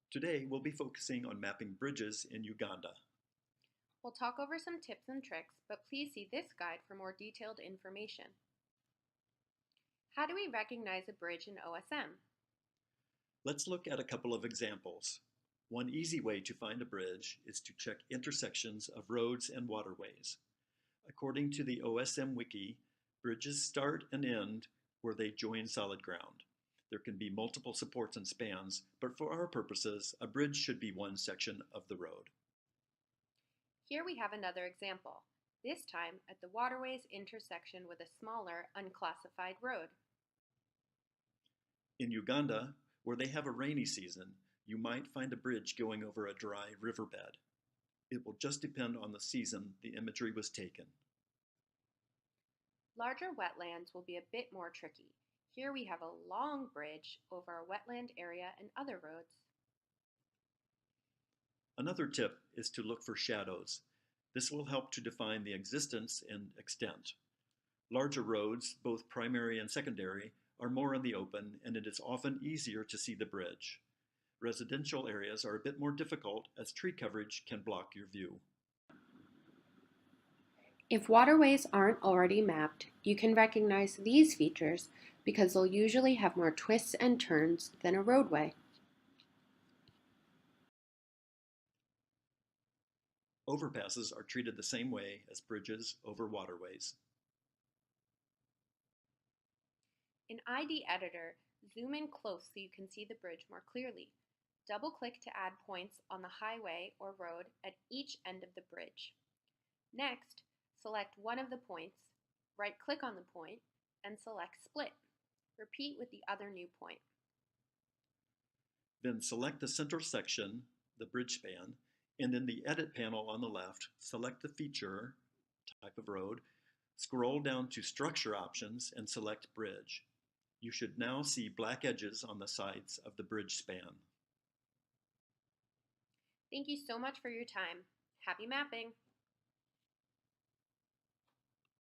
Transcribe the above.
Today, we'll be focusing on mapping bridges in Uganda. We'll talk over some tips and tricks, but please see this guide for more detailed information. How do we recognize a bridge in OSM? Let's look at a couple of examples. One easy way to find a bridge is to check intersections of roads and waterways. According to the OSM Wiki, bridges start and end where they join solid ground. There can be multiple supports and spans, but for our purposes, a bridge should be one section of the road. Here we have another example, this time at the waterways intersection with a smaller, unclassified road. In Uganda, where they have a rainy season, you might find a bridge going over a dry riverbed. It will just depend on the season the imagery was taken. Larger wetlands will be a bit more tricky. Here we have a long bridge over a wetland area and other roads. Another tip is to look for shadows. This will help to define the existence and extent. Larger roads, both primary and secondary, are more in the open, and it is often easier to see the bridge. Residential areas are a bit more difficult as tree coverage can block your view. If waterways aren't already mapped, you can recognize these features because they'll usually have more twists and turns than a roadway. Overpasses are treated the same way as bridges over waterways. In ID Editor, zoom in close so you can see the bridge more clearly. Double-click to add points on the highway or road at each end of the bridge. Next, select one of the points, right-click on the point, and select Split. Repeat with the other new point. Then select the center section, the bridge span, and in the Edit panel on the left, select the feature, type of road, scroll down to Structure Options and select Bridge. You should now see black edges on the sides of the bridge span. Thank you so much for your time. Happy mapping!